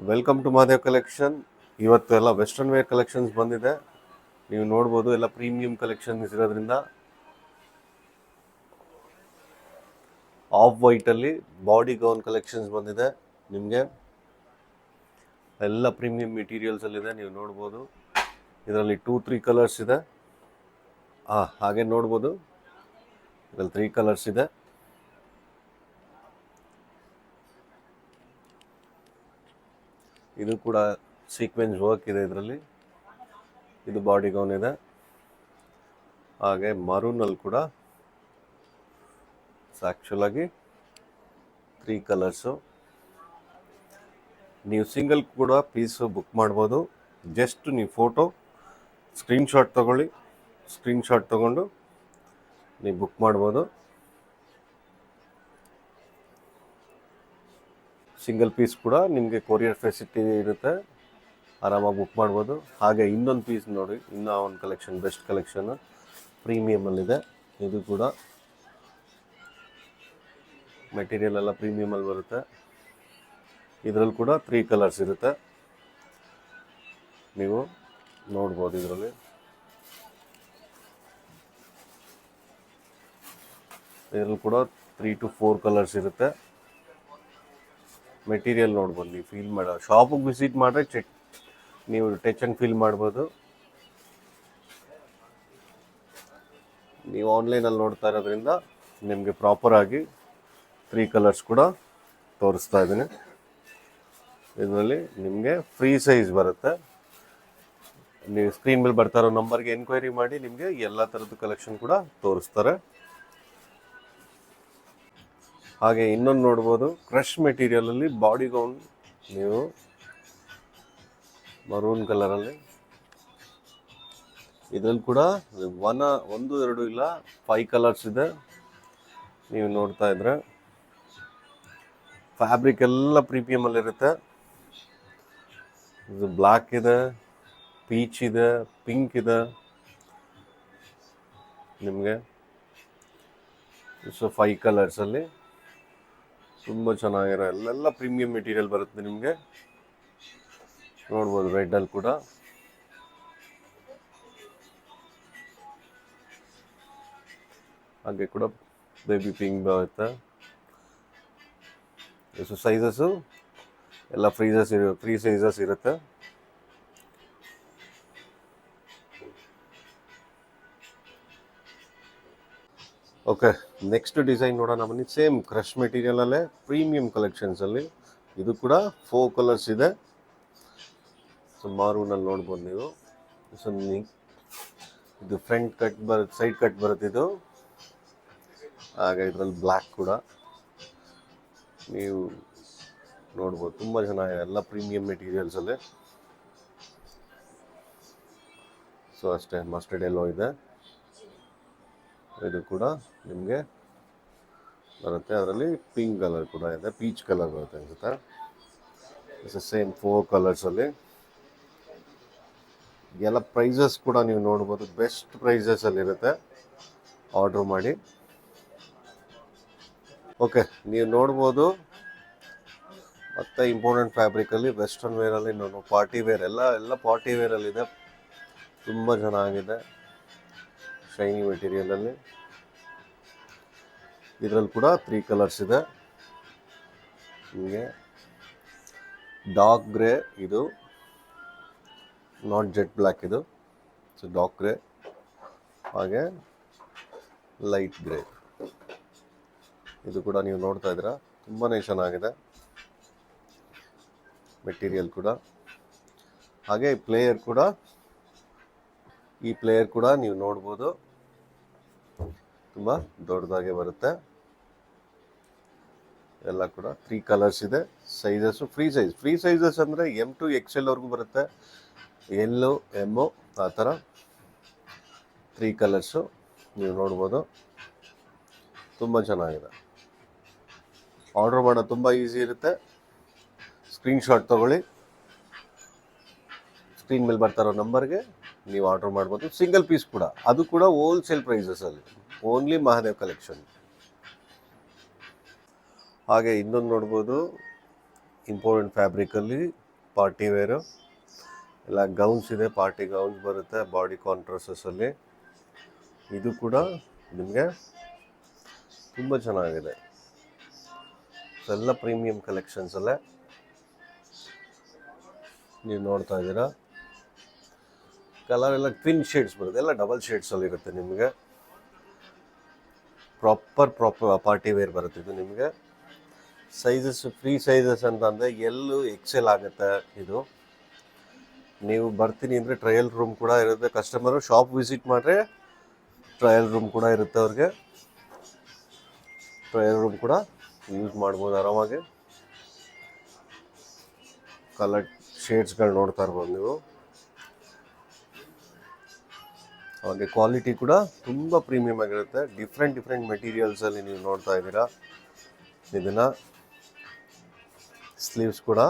Welcome to Mahadev collection. ಇವತ್ತು ಎಲ್ಲ western wear collections ಬಂದಿದೆ. ನೀವು ನೋಡ್ಬೋದು ಎಲ್ಲ ಪ್ರೀಮಿಯಂ ಕಲೆಕ್ಷನ್ಸ್ ಇರೋದ್ರಿಂದ ಆಫ್ ವೈಟಲ್ಲಿ ಬಾಡಿ ಗೌನ್ ಕಲೆಕ್ಷನ್ಸ್ ಬಂದಿದೆ. ನಿಮಗೆ ಎಲ್ಲ ಪ್ರೀಮಿಯಂ ಮೆಟೀರಿಯಲ್ಸಲ್ಲಿದೆ. ನೀವು ನೋಡ್ಬೋದು ಇದರಲ್ಲಿ 2-3 ಕಲರ್ಸ್ ಇದೆ. ಹಾಗೆ ನೋಡ್ಬೋದು ಇದರಲ್ಲಿ 3 ಕಲರ್ಸ್ ಇದೆ. ಇದು ಕೂಡ ಸೀಕ್ವೆನ್ಸ್ ವರ್ಕ್ ಇದೆ ಇದರಲ್ಲಿ. ಇದು ಬಾಡಿ ಗೌನ್ ಇದೆ. ಹಾಗೆ ಮರೂನಲ್ಲಿ ಕೂಡ ಆ್ಯಕ್ಚುಲಾಗಿ 3 ಕಲರ್ಸು. ನೀವು ಸಿಂಗಲ್ ಕೂಡ ಪೀಸು ಬುಕ್ ಮಾಡ್ಬೋದು. ಜಸ್ಟ್ ನೀವು ಫೋಟೋ ಸ್ಕ್ರೀನ್ಶಾಟ್ ತೊಗೊಳ್ಳಿ. ಸ್ಕ್ರೀನ್ಶಾಟ್ ತೊಗೊಂಡು ನೀವು ಬುಕ್ ಮಾಡ್ಬೋದು. ಸಿಂಗಲ್ ಪೀಸ್ ಕೂಡ ನಿಮಗೆ ಕೊರಿಯರ್ ಫೆಸಿಲಿಟಿ ಇರುತ್ತೆ, ಆರಾಮಾಗಿ ಬುಕ್ ಮಾಡ್ಬೋದು. ಹಾಗೆ ಇನ್ನೊಂದು ಪೀಸ್ ನೋಡಿ, ಇನ್ನೂ ಒಂದು ಕಲೆಕ್ಷನ್, ಬೆಸ್ಟ್ ಕಲೆಕ್ಷನ್ ಪ್ರೀಮಿಯಮಲ್ಲಿದೆ. ಇದು ಕೂಡ ಮೆಟೀರಿಯಲ್ ಎಲ್ಲ ಪ್ರೀಮಿಯಮಲ್ಲಿ ಬರುತ್ತೆ. ಇದರಲ್ಲಿ ಕೂಡ 3 ಕಲರ್ಸ್ ಇರುತ್ತೆ. ನೀವು ನೋಡ್ಬೋದು ಇದರಲ್ಲಿ ಕೂಡ 3 to 4 ಕಲರ್ಸ್ ಇರುತ್ತೆ. ಮೆಟೀರಿಯಲ್ ನೋಡ್ಬೋದು, ನೀವು ಫೀಲ್ ಮಾಡೋ ಶಾಪಿಗೆ ವಿಸಿಟ್ ಮಾಡಿದ್ರೆ ನೀವು ಟಚ್ ಆ್ಯಂಡ್ ಫೀಲ್ ಮಾಡ್ಬೋದು. ನೀವು ಆನ್ಲೈನಲ್ಲಿ ನೋಡ್ತಾ ಇರೋದ್ರಿಂದ ನಿಮಗೆ ಪ್ರಾಪರಾಗಿ 3 ಕಲರ್ಸ್ ಕೂಡ ತೋರಿಸ್ತಾ ಇದ್ದೀನಿ. ಇದರಲ್ಲಿ ನಿಮಗೆ ಫ್ರೀ ಸೈಜ್ ಬರುತ್ತೆ. ನೀವು ಸ್ಕ್ರೀನ್ ಮೇಲೆ ಬರ್ತಾ ಇರೋ ನಂಬರ್ಗೆ ಎನ್ಕ್ವೈರಿ ಮಾಡಿ, ನಿಮಗೆ ಎಲ್ಲ ಥರದ್ದು ಕಲೆಕ್ಷನ್ ಕೂಡ ತೋರಿಸ್ತಾರೆ. ಹಾಗೆ ಇನ್ನೊಂದು ನೋಡ್ಬೋದು, ಕ್ರಶ್ ಮೆಟೀರಿಯಲಲ್ಲಿ ಬಾಡಿ ಗೌನ್. ನೀವು ಮರೂನ್ ಕಲರಲ್ಲಿ ಇದರಲ್ಲಿ ಕೂಡ 1, 2 ಇಲ್ಲ 5 ಕಲರ್ಸ್ ಇದೆ. ನೀವು ನೋಡ್ತಾ ಇದ್ರೆ ಫ್ಯಾಬ್ರಿಕ್ ಎಲ್ಲ ಪ್ರೀಮಿಯಮಲ್ಲಿರುತ್ತೆ. ಇದು ಬ್ಲ್ಯಾಕ್ ಇದೆ, ಪೀಚ್ ಇದೆ, ಪಿಂಕ್ ಇದೆ. ನಿಮಗೆ 5 ಕಲರ್ಸಲ್ಲಿ ತುಂಬ ಚೆನ್ನಾಗಿರೋ ಎಲ್ಲ ಪ್ರೀಮಿಯಂ ಮೆಟೀರಿಯಲ್ ಬರುತ್ತೆ. ನಿಮಗೆ ನೋಡ್ಬೋದು ರೆಡ್ಡಲ್ಲಿ ಕೂಡ ಹಾಗೆ ಕೂಡ ಬೇಬಿ ಪಿಂಕ್ ಬರುತ್ತೆ. ಸೈಜಸ್ಸು ಎಲ್ಲ ಫ್ರೀ ಸೈಜಸ್ ಇರುತ್ತೆ. ಓಕೆ, ನೆಕ್ಸ್ಟ್ ಡಿಸೈನ್ ನೋಡೋಣ ಬನ್ನಿ. ಸೇಮ್ ಕ್ರಶ್ ಮೆಟೀರಿಯಲಲ್ಲೇ ಪ್ರೀಮಿಯಂ ಕಲೆಕ್ಷನ್ಸಲ್ಲಿ ಇದು ಕೂಡ 4 ಕಲರ್ಸ್ ಇದೆ. ಮಾರೂನಲ್ಲಿ ನೋಡ್ಬೋದು ನೀವು. ಇದು ಫ್ರಂಟ್ ಕಟ್ ಬರುತ್ತೆ, ಸೈಡ್ ಕಟ್ ಬರುತ್ತೆ ಇದು. ಹಾಗೆ ಇದರಲ್ಲಿ ಬ್ಲ್ಯಾಕ್ ಕೂಡ ನೀವು ನೋಡ್ಬೋದು, ತುಂಬ ಚೆನ್ನಾಗಿದೆ ಎಲ್ಲ ಪ್ರೀಮಿಯಂ ಮೆಟೀರಿಯಲ್ಸಲ್ಲಿ. ಅಷ್ಟೇ ಮಸ್ಟರ್ಡ್ ಎಲ್ಲೋ ಇದೆ. ಇದು ಕೂಡ ನಿಮಗೆ ಬರುತ್ತೆ. ಅದರಲ್ಲಿ ಪಿಂಕ್ ಕಲರ್ ಕೂಡ ಇದೆ, ಪೀಚ್ ಕಲರ್ ಬರುತ್ತೆ ಅನ್ಸುತ್ತೆ. ಸೇಮ್ 4 ಕಲರ್ಸಲ್ಲಿ ಎಲ್ಲ ಪ್ರೈಸಸ್ ಕೂಡ ನೀವು ನೋಡ್ಬೋದು, ಬೆಸ್ಟ್ ಪ್ರೈಸಸಲ್ಲಿರುತ್ತೆ. ಆರ್ಡ್ರ್ ಮಾಡಿ. ಓಕೆ, ನೀವು ನೋಡ್ಬೋದು. ಮತ್ತು ಇಂಪಾರ್ಟೆಂಟ್ ಫ್ಯಾಬ್ರಿಕಲ್ಲಿ ವೆಸ್ಟರ್ನ್ ವೇರಲ್ಲಿ ಪಾರ್ಟಿ ವೇರ್ ಎಲ್ಲ ಪಾರ್ಟಿ ವೇರಲ್ಲಿದೆ. ತುಂಬ ಚೆನ್ನಾಗಿದೆ ಶೈನಿ ಮೆಟೀರಿಯಲಲ್ಲಿ. ಇದರಲ್ಲಿ ಕೂಡ 3 ಕಲರ್ಸ್ ಇದೆ. ನಿಮಗೆ ಡಾರ್ಕ್ ಗ್ರೇ, ಇದು ನಾಟ್ ಜೆಟ್ ಬ್ಲ್ಯಾಕ್, ಇದು ಡಾರ್ಕ್ ಗ್ರೇ. ಹಾಗೆ ಲೈಟ್ ಗ್ರೇ, ಇದು ಕೂಡ ನೀವು ನೋಡ್ತಾ ಇದ್ದೀರಾ, ತುಂಬಾ ಚೆನ್ನಾಗಿದೆ ಮೆಟೀರಿಯಲ್ ಕೂಡ. ಹಾಗೆ ಈ ಪ್ಲೇಯರ್ ಕೂಡ ನೀವು ನೋಡ್ಬೋದು, ತುಂಬ ದೊಡ್ಡದಾಗೆ ಬರುತ್ತೆ. ಎಲ್ಲ ಕೂಡ 3 ಕಲರ್ಸ್ ಇದೆ. ಸೈಜಸ್ಸು ಫ್ರೀ ಸೈಜಸ್ ಅಂದರೆ M to XL ವರೆಗೂ ಬರುತ್ತೆ. ಎಲ್ಲು ಎಮ್ಮು ಆ ಥರ 3 ಕಲರ್ಸು ನೀವು ನೋಡ್ಬೋದು. ತುಂಬ ಚೆನ್ನಾಗಿದೆ. ಆರ್ಡ್ರ್ ಮಾಡೋದು ತುಂಬ ಈಸಿ ಇರುತ್ತೆ. ಸ್ಕ್ರೀನ್ಶಾಟ್ ತೊಗೊಳ್ಳಿ. ಸ್ಕ್ರೀನ್ ಮೇಲೆ ಬರ್ತಾ ಇರೋ ನಂಬರ್ಗೆ ನೀವು ಆರ್ಡ್ರ್ ಮಾಡ್ಬೋದು. ಸಿಂಗಲ್ ಪೀಸ್ ಕೂಡ, ಅದು ಕೂಡ ಹೋಲ್ಸೇಲ್ ಪ್ರೈಸಸಲ್ಲಿ, ಓನ್ಲಿ ಮಹಾದೇವ್ ಕಲೆಕ್ಷನ್. ಹಾಗೆ ಇನ್ನೊಂದು ನೋಡ್ಬೋದು, ಇಂಪಾರ್ಟೆಂಟ್ ಫ್ಯಾಬ್ರಿಕಲ್ಲಿ ಪಾರ್ಟಿ ವೇರು ಎಲ್ಲ ಗೌನ್ಸ್ ಇದೆ, ಪಾರ್ಟಿ ಗೌನ್ಸ್ ಬರುತ್ತೆ ಬಾಡಿ ಕಾಂಟ್ರಾಸ್ಟಲ್ಲಿ. ಇದು ಕೂಡ ನಿಮಗೆ ತುಂಬ ಚೆನ್ನಾಗಿದೆ. ಎಲ್ಲ ಪ್ರೀಮಿಯಂ ಕಲೆಕ್ಷನ್ಸ್ ಅಲ್ಲೇ ನೀವು ನೋಡ್ತಾ ಇದ್ದೀರಾ. ಕಲರ್ ಎಲ್ಲ ಟ್ವಿನ್ ಶೇಡ್ಸ್ ಬರುತ್ತೆ, ಎಲ್ಲ ಡಬಲ್ ಶೇಡ್ಸಲ್ಲಿ ಇರುತ್ತೆ ನಿಮಗೆ. ಪ್ರಾಪರ್ ಪಾರ್ಟಿ ವೇರ್ ಬರುತ್ತೆ ಇದು ನಿಮಗೆ. ಸೈಜಸ್ ಫ್ರೀ ಸೈಜಸ್ ಅಂತಂದರೆ ಎಲ್ಲೂ ಎಕ್ಸೆಲ್ ಆಗುತ್ತೆ ಇದು. ನೀವು ಬರ್ತೀನಿ ಅಂದರೆ ಟ್ರಯಲ್ ರೂಮ್ ಕೂಡ ಇರುತ್ತೆ. ಕಸ್ಟಮರು ಶಾಪ್ ವಿಸಿಟ್ ಮಾಡಿದ್ರೆ ಟ್ರಯಲ್ ರೂಮ್ ಕೂಡ ಇರುತ್ತೆ ಅವ್ರಿಗೆ. ಟ್ರಯಲ್ ರೂಮ್ ಕೂಡ ಯೂಸ್ ಮಾಡ್ಬೋದು ಆರಾಮಾಗಿ. ಕಲರ್ ಶೇಡ್ಸ್ಗಳು ನೋಡ್ತಾ ಇರ್ಬೋದು ನೀವು. ಹಾಗೆ ಕ್ವಾಲಿಟಿ ಕೂಡ ತುಂಬ ಪ್ರೀಮಿಯಮ್ ಆಗಿರುತ್ತೆ. ಡಿಫ್ರೆಂಟ್ ಮೆಟೀರಿಯಲ್ಸಲ್ಲಿ ನೀವು ನೋಡ್ತಾ ಇದ್ದೀರಾ. ಇದನ್ನು ಸ್ಲೀವ್ಸ್ ಕೂಡ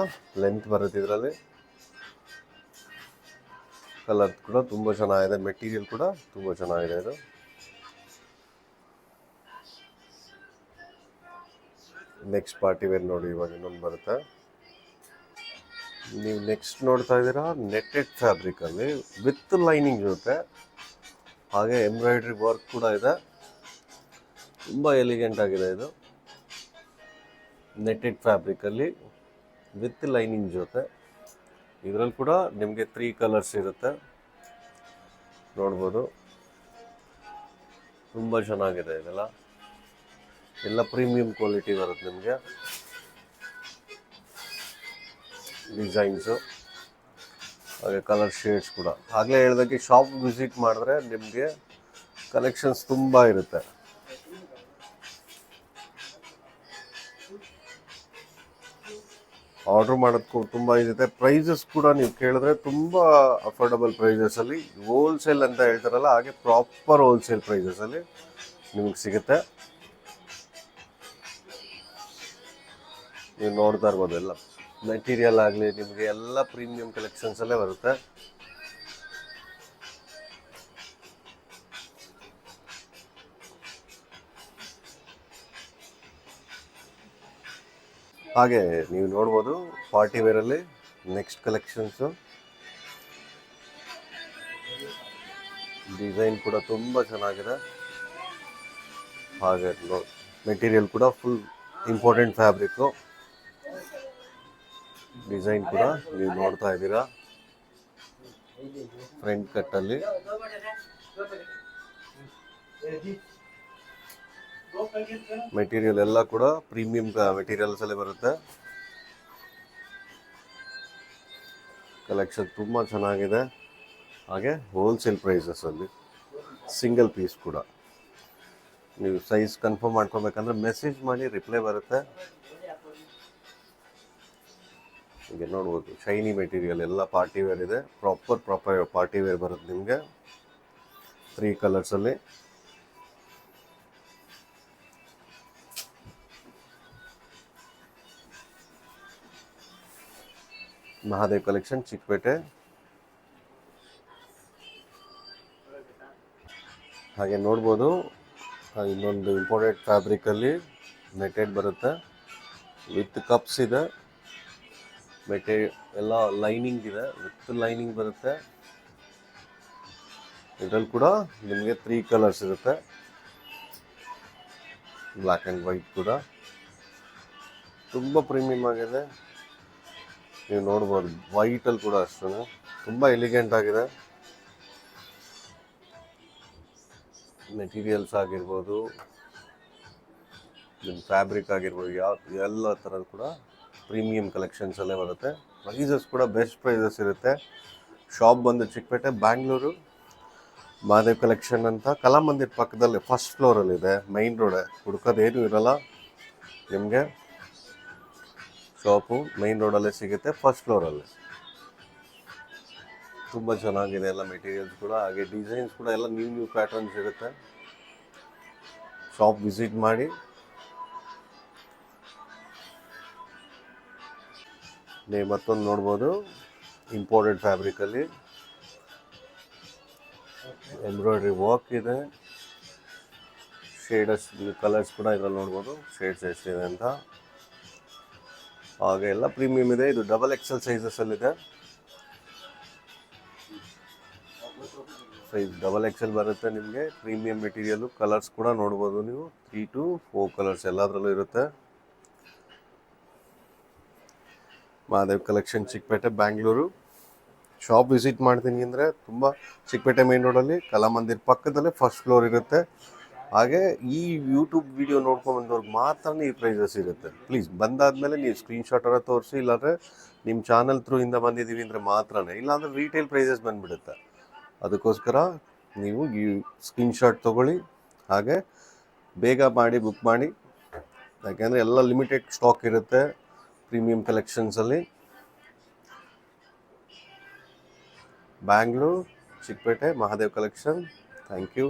ಲೆಂತ್ ಬರುತ್ತೆ ಇದರಲ್ಲಿ. ಕಲರ್ ಕೂಡ ತುಂಬ ಚೆನ್ನಾಗಿದೆ, ಮೆಟೀರಿಯಲ್ ಕೂಡ ತುಂಬ ಚೆನ್ನಾಗಿದೆ ಇದು. ನೆಕ್ಸ್ಟ್ ಪಾರ್ಟಿ ವೇರ್ ನೋಡಿ, ಇವಾಗ ಇನ್ನೊಂದು ಬರುತ್ತೆ. ನೀವು ನೆಕ್ಸ್ಟ್ ನೋಡ್ತಾ ಇದ್ದೀರಾ ನೆಟ್ಟೆಡ್ ಫ್ಯಾಬ್ರಿಕಲ್ಲಿ ವಿತ್ ಲೈನಿಂಗ್ ಜೊತೆ ಹಾಗೆ ಎಂಬ್ರಾಯ್ಡ್ರಿ ವರ್ಕ್ ಕೂಡ ಇದೆ. ತುಂಬ ಎಲಿಗೆಂಟ್ ಆಗಿದೆ ಇದು. ನೆಟ್ಟೆಡ್ ಫ್ಯಾಬ್ರಿಕಲ್ಲಿ ವಿತ್ ಲೈನಿಂಗ್ ಜೊತೆ. ಇದರಲ್ಲಿ ಕೂಡ ನಿಮಗೆ 3 ಕಲರ್ಸ್ ಇರುತ್ತೆ, ನೋಡ್ಬೋದು. ತುಂಬ ಚೆನ್ನಾಗಿದೆ ಇದೆಲ್ಲ. ಎಲ್ಲ ಪ್ರೀಮಿಯಂ ಕ್ವಾಲಿಟಿ ಬರುತ್ತೆ ನಿಮಗೆ. ಡಿಸೈನ್ಸು ಹಾಗೆ ಕಲರ್ ಶೇಡ್ಸ್ ಕೂಡ ಆಗಲೇ ಹೇಳಿದಾಗೆ ಶಾಪ್ ವಿಸಿಟ್ ಮಾಡಿದ್ರೆ ನಿಮಗೆ ಕಲೆಕ್ಷನ್ಸ್ ತುಂಬ ಇರುತ್ತೆ. ಆರ್ಡ್ರ್ ಮಾಡೋದಕ್ಕೂ ತುಂಬ ಇರುತ್ತೆ. ಪ್ರೈಸಸ್ ಕೂಡ ನೀವು ಕೇಳಿದ್ರೆ ತುಂಬ ಅಫೋರ್ಡಬಲ್ ಪ್ರೈಸಸಲ್ಲಿ, ಹೋಲ್ಸೇಲ್ ಅಂತ ಹೇಳ್ತಾರಲ್ಲ ಹಾಗೆ ಪ್ರಾಪರ್ ಹೋಲ್ಸೇಲ್ ಪ್ರೈಸಸಲ್ಲಿ ನಿಮಗೆ ಸಿಗುತ್ತೆ. ನೀವು ನೋಡ್ತಾ ಇರ್ಬೋದು ಎಲ್ಲ ಮೆಟೀರಿಯಲ್ ಆಗಲಿ ನಿಮಗೆ ಎಲ್ಲ ಪ್ರೀಮಿಯಂ ಕಲೆಕ್ಷನ್ಸಲ್ಲೇ ಬರುತ್ತೆ. ಹಾಗೆ ನೀವು ನೋಡ್ಬೋದು ಪಾರ್ಟಿ ವೇರಲ್ಲಿ ನೆಕ್ಸ್ಟ್ ಕಲೆಕ್ಷನ್ಸು. ಡಿಸೈನ್ ಕೂಡ ತುಂಬ ಚೆನ್ನಾಗಿದೆ. ಹಾಗೆ ಮೆಟೀರಿಯಲ್ ಕೂಡ ಫುಲ್ ಇಂಪಾರ್ಟೆಂಟ್ ಫ್ಯಾಬ್ರಿಕ್ಕು. ಡಿಸೈನ್ ಕೂಡ ನೀವು ನೋಡ್ತಾ ಇದ್ದೀರಾ ಫ್ರಂಟ್ ಕಟ್ಟಲ್ಲಿ. ಮೆಟೀರಿಯಲ್ ಎಲ್ಲ ಕೂಡ ಪ್ರೀಮಿಯಂ ಮೆಟೀರಿಯಲ್ಸ್ ಅಲ್ಲೇ ಬರುತ್ತೆ. ಕಲೆಕ್ಷನ್ ತುಂಬ ಚೆನ್ನಾಗಿದೆ. ಹಾಗೆ ಹೋಲ್ಸೇಲ್ ಪ್ರೈಸಸಲ್ಲಿ ಸಿಂಗಲ್ ಪೀಸ್ ಕೂಡ. ನೀವು ಸೈಜ್ ಕನ್ಫರ್ಮ್ ಮಾಡ್ಕೊಬೇಕಂದ್ರೆ ಮೆಸೇಜ್ ಮಾಡಿ, ರಿಪ್ಲೈ ಬರುತ್ತೆ. ಹೀಗೆ ನೋಡ್ಬೋದು ಶೈನಿ ಮೆಟೀರಿಯಲ್ ಎಲ್ಲ ಪಾರ್ಟಿ ವೇರ್ ಇದೆ. ಪ್ರಾಪರ್ ಪಾರ್ಟಿ ವೇರ್ ಬರುತ್ತೆ ನಿಮಗೆ 3 ಕಲರ್ಸಲ್ಲಿ. ಮಹಾದೇವ್ ಕಲೆಕ್ಷನ್, ಚಿಕ್ಕಪೇಟೆ. ಹಾಗೆ ನೋಡ್ಬೋದು ಇನ್ನೊಂದು ಇಂಪಾರ್ಟೆಂಟ್ ಫ್ಯಾಬ್ರಿಕಲ್ಲಿ ನೆಟೆಡ್ ಬರುತ್ತೆ ವಿತ್ ಕಪ್ಸ್ ಇದೆ. ಎಲ್ಲ ಲೈನಿಂಗ್ ಇದೆ, ವಿತ್ ಲೈನಿಂಗ್ ಬರುತ್ತೆ. ಇದರಲ್ಲಿ ಕೂಡ ನಿಮಗೆ 3 ಕಲರ್ಸ್ ಇರುತ್ತೆ, ಬ್ಲ್ಯಾಕ್ ಆ್ಯಂಡ್ ವೈಟ್ ಕೂಡ. ತುಂಬ ಪ್ರೀಮಿಯಮ್ ಆಗಿದೆ. ನೀವು ನೋಡ್ಬೋದು ವೈಟಲ್ಲಿ ಕೂಡ ಅಷ್ಟೇ ತುಂಬ ಎಲಿಗೆಂಟ್ ಆಗಿದೆ. ಮೆಟೀರಿಯಲ್ಸ್ ಆಗಿರ್ಬೋದು, ನಿಮ್ಮ ಫ್ಯಾಬ್ರಿಕ್ ಆಗಿರ್ಬೋದು, ಎಲ್ಲ ಥರದ್ದು ಕೂಡ ಪ್ರೀಮಿಯಂ ಕಲೆಕ್ಷನ್ಸಲ್ಲೇ ಬರುತ್ತೆ. ಪ್ರೈಸಸ್ ಕೂಡ ಬೆಸ್ಟ್ ಪ್ರೈಸಸ್ ಇರುತ್ತೆ. ಶಾಪ್ ಬಂದು ಚಿಕ್ಕಪೇಟೆ, ಬ್ಯಾಂಗ್ಳೂರು, ಮಹಾದೇವ್ ಕಲೆಕ್ಷನ್ ಅಂತ ಕಲಾಮಂದಿರ್ ಪಕ್ಕದಲ್ಲಿ ಫಸ್ಟ್ ಫ್ಲೋರಲ್ಲಿದೆ. ಮೈನ್ ರೋಡೆ, ಹುಡ್ಕೋದೇನು ಇರೋಲ್ಲ ನಿಮಗೆ. ಶಾಪು ಮೈನ್ ರೋಡಲ್ಲೇ ಸಿಗುತ್ತೆ, ಫಸ್ಟ್ ಫ್ಲೋರಲ್ಲಿ. ತುಂಬ ಚೆನ್ನಾಗಿದೆ ಎಲ್ಲ ಮೆಟೀರಿಯಲ್ಸ್ ಕೂಡ. ಹಾಗೆ ಡಿಸೈನ್ಸ್ ಕೂಡ ಎಲ್ಲ ನ್ಯೂ ಪ್ಯಾಟರ್ನ್ಸ್ ಇರುತ್ತೆ. ಶಾಪ್ ವಿಸಿಟ್ ಮಾಡಿ. ನೀವು ಮತ್ತೊಂದು ನೋಡ್ಬೋದು ಇಂಪೋರ್ಟೆಡ್ ಫ್ಯಾಬ್ರಿಕಲ್ಲಿ ಎಂಬ್ರಾಯ್ಡ್ರಿ ವರ್ಕ್ ಇದೆ. ಶೇಡಸ್ ಕಲರ್ಸ್ ಕೂಡ ಇದರಲ್ಲಿ ನೋಡ್ಬೋದು, ಶೇಡ್ಸ್ ಎಷ್ಟಿದೆ ಅಂತ. ಹಾಗೆ ಎಲ್ಲ ಪ್ರೀಮಿಯಂ ಇದೆ. ಇದು ಡಬಲ್ ಎಕ್ಸೆಲ್ ಸೈಜಸಲ್ಲಿದೆ. ಸೈಜ್ ಡಬಲ್ ಎಕ್ಸೆಲ್ ಬರುತ್ತೆ ನಿಮಗೆ. Premium material. ಕಲರ್ಸ್ ಕೂಡ ನೋಡ್ಬೋದು ನೀವು. 3 to 4 ಕಲರ್ಸ್ ಎಲ್ಲದರಲ್ಲೂ ಇರುತ್ತೆ. Mahadev collection, Chickpet, Bangalore. Shop visit ಮಾಡ್ತೀನಿ ಅಂದರೆ ತುಂಬ ಚಿಕ್ಕಪೇಟೆ ಮೇನ್ ರೋಡಲ್ಲಿ ಕಲಾಮಂದಿರ್ ಪಕ್ಕದಲ್ಲೇ ಫಸ್ಟ್ ಫ್ಲೋರ್ ಇರುತ್ತೆ. ಹಾಗೆ ಈ ಯೂಟ್ಯೂಬ್ ವಿಡಿಯೋ ನೋಡ್ಕೊಂಡ್ಬಂದವ್ರಿಗೆ ಮಾತ್ರ ಈ ಪ್ರೈಸಸ್ ಇರುತ್ತೆ. ಪ್ಲೀಸ್ ಬಂದಾದಮೇಲೆ ನೀವು ಸ್ಕ್ರೀನ್ಶಾಟರ ತೋರಿಸಿ, ಇಲ್ಲಾಂದರೆ ನಿಮ್ಮ ಚಾನಲ್ ಥ್ರೂ ಇಂದ ಬಂದಿದ್ದೀವಿ ಅಂದರೆ ಮಾತ್ರನೇ, ಇಲ್ಲಾಂದರೆ ರೀಟೇಲ್ ಪ್ರೈಸಸ್ ಬಂದುಬಿಡುತ್ತೆ. ಅದಕ್ಕೋಸ್ಕರ ನೀವು ಈ ಸ್ಕ್ರೀನ್ಶಾಟ್ ತೊಗೊಳ್ಳಿ, ಹಾಗೆ ಬೇಗ ಮಾಡಿ ಬುಕ್ ಮಾಡಿ. ಯಾಕೆಂದರೆ ಎಲ್ಲ ಲಿಮಿಟೆಡ್ ಸ್ಟಾಕ್ ಇರುತ್ತೆ ಪ್ರೀಮಿಯಂ ಕಲೆಕ್ಷನ್ಸಲ್ಲಿ. Bangalore, Chikkapete, Mahadev collection. Thank you.